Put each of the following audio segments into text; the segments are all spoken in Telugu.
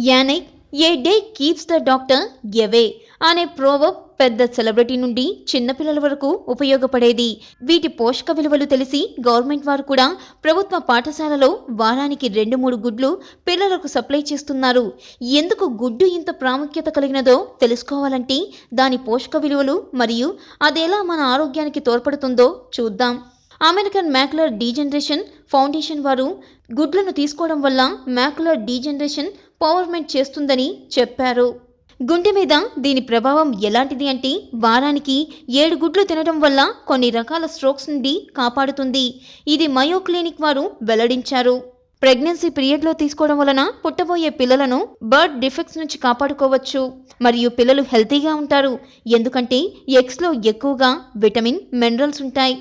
Jannik A day keeps the doctor away అనే ప్రోవర్బ్ పెద్ద సెలబ్రిటీ నుండి చిన్నపిల్లల వరకు ఉపయోగపడేది. వీటి పోషక విలువలు తెలిసి గవర్నమెంట్ వారు కూడా ప్రభుత్వ పాఠశాలలో వారానికి 2-3 గుడ్లు పిల్లలకు సప్లై చేస్తున్నారు. ఎందుకు గుడ్డు ఇంత ప్రాముఖ్యత కలిగినదో తెలుసుకోవాలంటే దాని పోషక విలువలు మరియు అదెలా మన ఆరోగ్యానికి తోడ్పడుతుందో చూద్దాం. అమెరికన్ మ్యాక్యులర్ డీజనరేషన్ ఫౌండేషన్ వారు గుడ్లను తీసుకోవడం వల్ల మ్యాక్యులర్ డీజనరేషన్ పవర్మెంట్ చేస్తుందని చెప్పారు. గుండె మీద దీని ప్రభావం ఎలాంటిది అంటే వారానికి 7 గుడ్లు తినడం వల్ల కొన్ని రకాల స్ట్రోక్స్ నుండి కాపాడుతుంది. ఇది మయో క్లినిక్ వారు వెల్లడించారు. ప్రెగ్నెన్సీ పీరియడ్లో తీసుకోవడం వలన పుట్టబోయే పిల్లలను బర్త్ డిఫెక్ట్స్ నుంచి కాపాడుకోవచ్చు మరియు పిల్లలు హెల్తీగా ఉంటారు. ఎందుకంటే ఎగ్స్లో ఎక్కువగా విటమిన్ మినరల్స్ ఉంటాయి.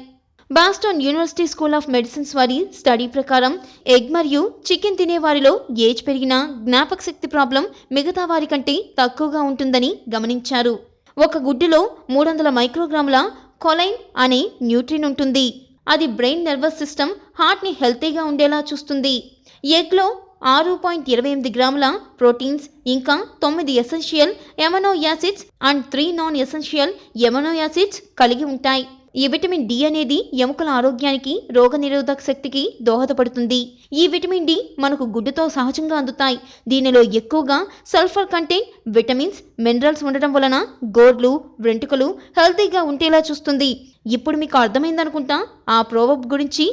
Boston university school of medicines వారి స్టడీ ప్రకారం ఎగ్ మరియు చికెన్ తినే వారిలో ఏజ్ పెరిగినా జ్ఞాపక శక్తి ప్రాబ్లం మిగతా వారి కంటే తక్కువగా ఉంటుందని గమనించారు. ఒక గుడ్డులో 300 మైక్రోగ్రాముల కొలైన్ అనే న్యూట్రిన్ ఉంటుంది. అది బ్రెయిన్ నర్వస్ సిస్టమ్ హార్ట్ని హెల్తీగా ఉండేలా చూస్తుంది. ఎగ్లో 6.28 గ్రాముల ప్రోటీన్స్ ఇంకా 9 essential amino acids and 3 non essential amino acids కలిగి ఉంటాయి. ఈ విటమిన్ డి అనేది ఎముకల ఆరోగ్యానికి రోగనిరోధక శక్తికి దోహదపడుతుంది. ఈ విటమిన్ డి మనకు గుడ్డుతో సహజంగా అందుతాయి. దీనిలో ఎక్కువగా సల్ఫర్ కంటెంట్, విటమిన్స్, మినరల్స్ ఉండటం వలన గోర్లు, వెంట్రుకలు హెల్తీగా ఉండేలా చూస్తుంది. ఇప్పుడు మీకు అర్థమైందనుకుంటా ఆ ప్రోవర్బ్ గురించి.